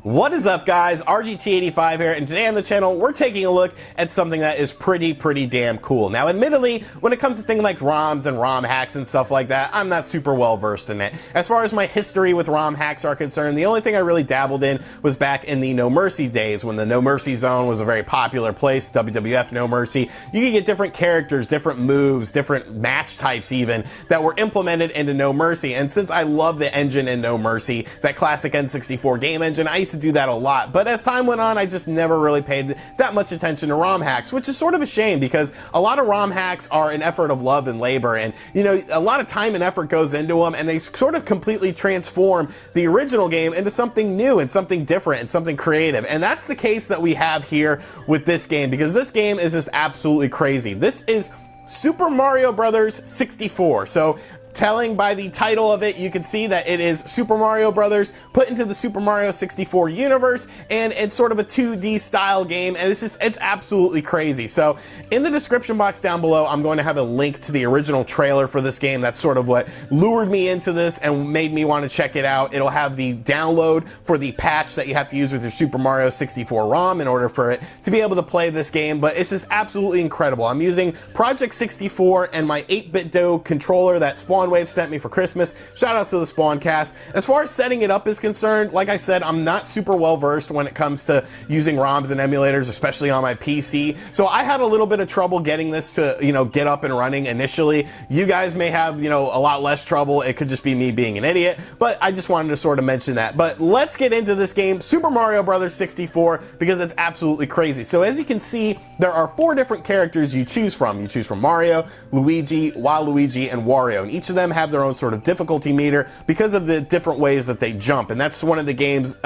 What is up, guys? RGT85 here, and today on the channel we're taking a look at something that is pretty damn cool. Now, admittedly, when it comes to things like ROMs and ROM hacks and stuff like that, I'm not super well versed in it. As far as my history with ROM hacks are concerned, the only thing I really dabbled in was back in the No Mercy days, when the No Mercy zone was a very popular place, WWF No Mercy. You could get different characters, different moves, different match types even, that were implemented into No Mercy. And since I love the engine in No Mercy, that classic N64 game engine, I used to do that a lot. But as time went on, I just never really paid that much attention to ROM hacks, which is sort of a shame because a lot of ROM hacks are an effort of love and labor, and you know, a lot of time and effort goes into them, and they sort of completely transform the original game into something new and something different and something creative. And that's the case that we have here with this game, because this game is just absolutely crazy. This is Super Mario Brothers 64. So telling by the title of it, you can see that it is Super Mario Brothers put into the Super Mario 64 universe, and it's sort of a 2D style game, and it's absolutely crazy. So in the description box down below, I'm going to have a link to the original trailer for this game. That's sort of what lured me into this and made me want to check it out. It'll have the download for the patch that you have to use with your Super Mario 64 ROM in order for it to be able to play this game, but it's just absolutely incredible. I'm using Project 64 and my 8-bit Do controller that Spawn Wave sent me for Christmas. Shout out to the Spawncast. As far as setting it up is concerned, like I said, I'm not super well versed when it comes to using ROMs and emulators, especially on my PC. So I had a little bit of trouble getting this to, you know, get up and running initially. You guys may have, you know, a lot less trouble. It could just be me being an idiot, but I just wanted to sort of mention that. But let's get into this game, Super Mario Brothers 64, because it's absolutely crazy. So as you can see, there are 4 different characters you choose from. You choose from Mario, Luigi, Waluigi, and Wario, and each of them have their own sort of difficulty meter because of the different ways that they jump. And that's one of the game's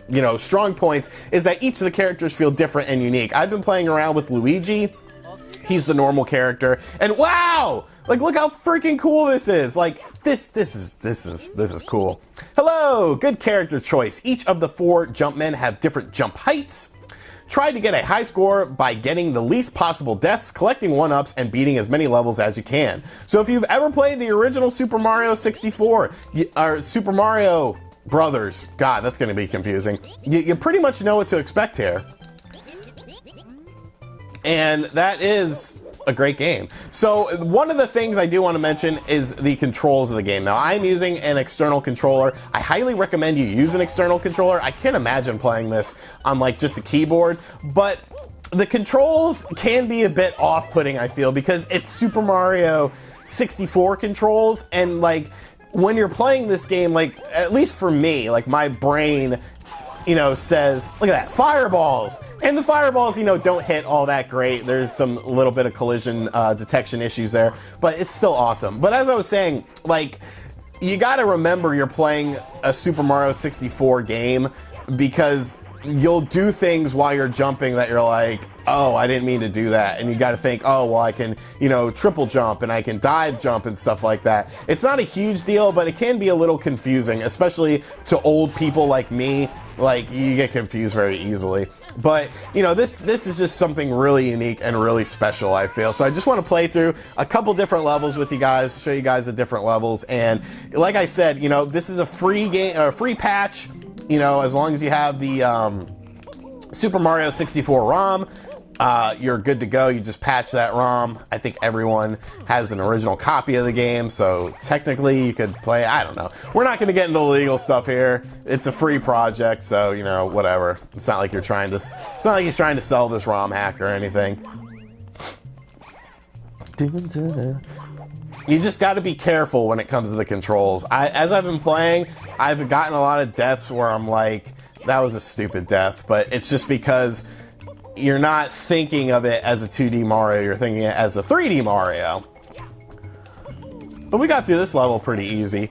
you know, strong points, is that each of the characters feel different and unique. I've been playing around with Luigi. He's the normal character, and wow, like look how freaking cool this is. Like this is cool. Hello, good character choice. Each of the 4 Jumpmen have different jump heights. Try to get a high score by getting the least possible deaths, collecting 1-ups, and beating as many levels as you can. So if you've ever played the original Super Mario 64, or Super Mario Brothers, God, that's gonna be confusing. You pretty much know what to expect here. And that is a great game. So one of the things I do want to mention is the controls of the game. Now, I'm using an external controller. I highly recommend you use an external controller. I can't imagine playing this on like just a keyboard, but the controls can be a bit off-putting, I feel, because it's Super Mario 64 controls, and like when you're playing this game, like at least for me, like my brain, you know, says, look at that, fireballs. And the fireballs, you know, don't hit all that great. There's some little bit of collision detection issues there, but it's still awesome. But as I was saying, like, you gotta remember you're playing a Super Mario 64 game, because you'll do things while you're jumping that you're like, oh, I didn't mean to do that. And you got to think, oh, well, I can, you know, triple jump and I can dive jump and stuff like that. It's not a huge deal, but it can be a little confusing, especially to old people like me. Like, you get confused very easily. But, you know, this is just something really unique and really special, I feel. So I just want to play through a couple different levels with you guys, show you guys the different levels. And like I said, you know, this is a free game, or a free patch. You know, as long as you have the Super Mario 64 ROM, you're good to go. You just patch that ROM. I think everyone has an original copy of the game, so technically you could play. I don't know. We're not going to get into the legal stuff here. It's a free project, so you know, whatever. It's not like you're trying to. It's not like he's trying to sell this ROM hack or anything. You just got to be careful when it comes to the controls. As I've been playing, I've gotten a lot of deaths where I'm like, that was a stupid death, but it's just because you're not thinking of it as a 2D Mario, you're thinking it as a 3D Mario. But we got through this level pretty easy.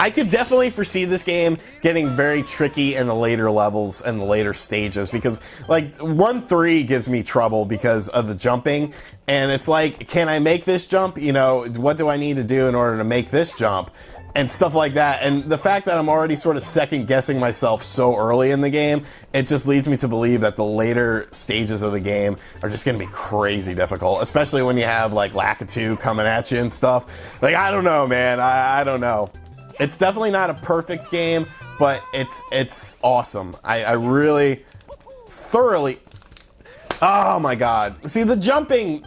I could definitely foresee this game getting very tricky in the later levels and the later stages, because like 1-3 gives me trouble because of the jumping, and it's like, can I make this jump? You know, what do I need to do in order to make this jump? And stuff like that. And the fact that I'm already sort of second guessing myself so early in the game, it just leads me to believe that the later stages of the game are just gonna be crazy difficult, especially when you have like Lakitu coming at you and stuff. Like, I don't know, man, I don't know. It's definitely not a perfect game, but it's awesome. I really thoroughly. Oh my god. See, the jumping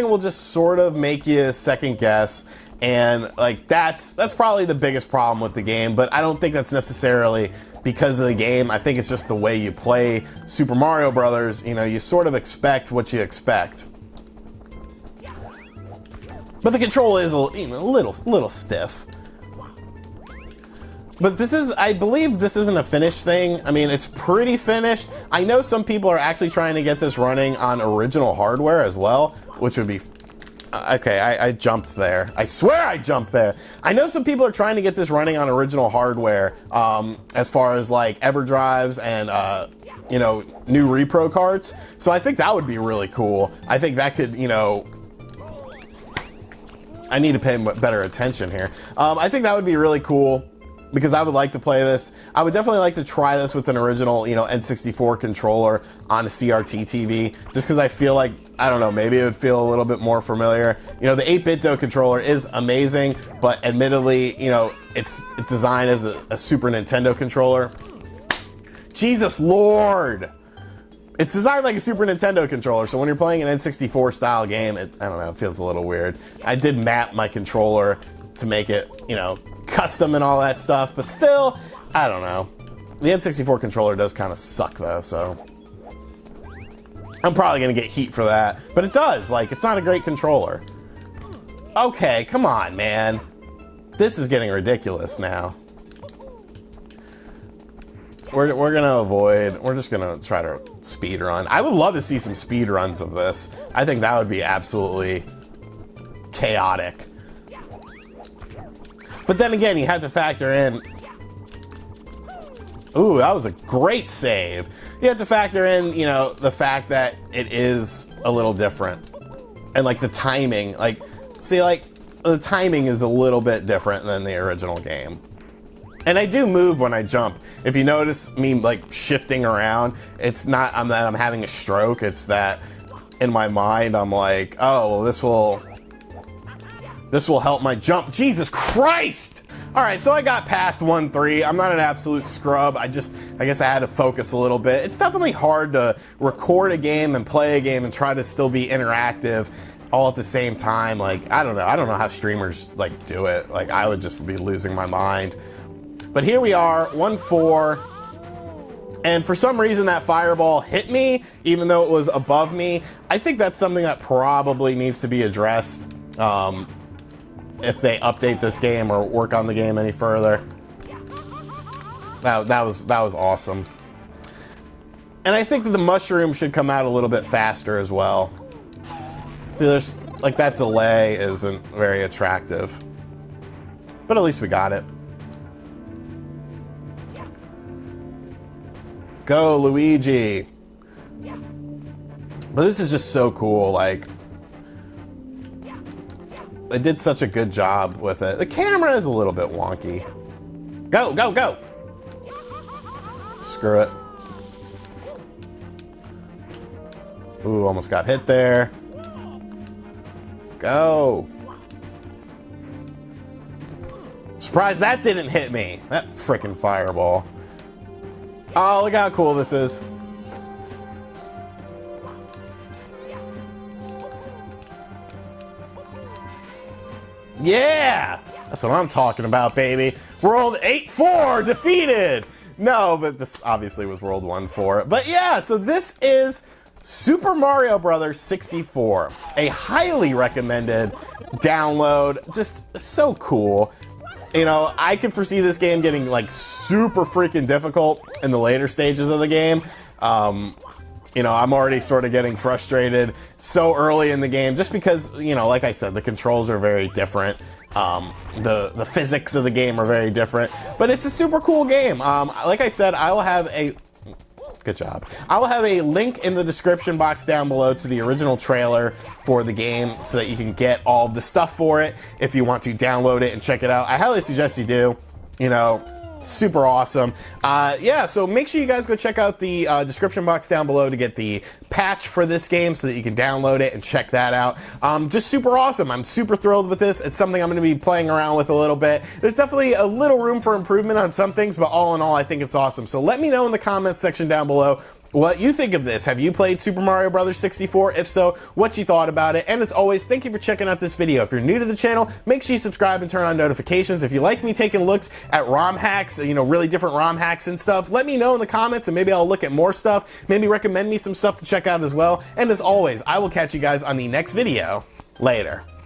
will just sort of make you second guess, and like that's probably the biggest problem with the game, but I don't think that's necessarily because of the game. I think it's just the way you play Super Mario Brothers. You know, you sort of expect what you expect. But the control is a little stiff. But this is, I believe this isn't a finished thing. I mean, it's pretty finished. I know some people are actually trying to get this running on original hardware as well, which would be, okay, I jumped there. I swear I jumped there. I know some people are trying to get this running on original hardware, as far as like EverDrives and, you know, new repro carts. So I think that would be really cool. I think that could, you know, I need to pay better attention here. I think that would be really cool, because I would like to play this. I would definitely like to try this with an original, you know, N64 controller on a CRT TV, just because I feel like, I don't know, maybe it would feel a little bit more familiar. You know, the 8BitDo controller is amazing, but admittedly, you know, it's designed as a Super Nintendo controller. Jesus Lord! It's designed like a Super Nintendo controller, so when you're playing an N64 style game, I don't know, it feels a little weird. I did map my controller to make it, you know, custom and all that stuff, but still, I don't know. The N64 controller does kind of suck though, so I'm probably gonna get heat for that, but it does, like, it's not a great controller. Okay, come on, man. This is getting ridiculous now. We're gonna avoid, we're just gonna try to speed run. I would love to see some speed runs of this. I think that would be absolutely chaotic. But then again, you have to factor in, ooh, that was a great save. You have to factor in, you know, the fact that it is a little different. And like the timing, like, see, like, the timing is a little bit different than the original game. And I do move when I jump. If you notice me like shifting around, it's not that I'm having a stroke, it's that in my mind I'm like, oh, well, this will help my jump. Jesus Christ! All right, so I got past 1-3. I'm not an absolute scrub. I guess I had to focus a little bit. It's definitely hard to record a game and play a game and try to still be interactive all at the same time. Like, I don't know how streamers like do it. Like, I would just be losing my mind. But here we are, 1-4. And for some reason that fireball hit me, even though it was above me. I think that's something that probably needs to be addressed. If they update this game or work on the game any further. That was awesome. And I think that the mushroom should come out a little bit faster as well. See, there's, like, that delay isn't very attractive. But at least we got it. Go, Luigi! But this is just so cool, like, they did such a good job with it. The camera is a little bit wonky. Go, go, go! Screw it. Ooh, almost got hit there. Go! Surprised that didn't hit me. That frickin' fireball. Oh, look how cool this is. Yeah! That's what I'm talking about, baby. World 8-4 defeated! No, but this obviously was World 1-4. But yeah, so this is Super Mario Bros. 64. A highly recommended download. Just so cool. You know, I could foresee this game getting like super freaking difficult in the later stages of the game. You know, I'm already sort of getting frustrated so early in the game just because, you know, like I said, the controls are very different. The physics of the game are very different, but it's a super cool game. Like I said, I will have a, good job. I will have a link in the description box down below to the original trailer for the game so that you can get all of the stuff for it if you want to download it and check it out. I highly suggest you do. You know, Super awesome. Yeah, so make sure you guys go check out the description box down below to get the patch for this game so that you can download it and check that out. Just super awesome. I'm super thrilled with this. It's something I'm going to be playing around with a little bit. There's definitely a little room for improvement on some things, but all in all, I think it's awesome. So let me know in the comments section down below what you think of this. Have you played Super Mario Bros. 64? If so, what you thought about it. And as always, thank you for checking out this video. If you're new to the channel, make sure you subscribe and turn on notifications. If you like me taking looks at ROM hacks, you know, really different ROM hacks and stuff, let me know in the comments and maybe I'll look at more stuff. Maybe recommend me some stuff to check out as well. And as always, I will catch you guys on the next video. Later.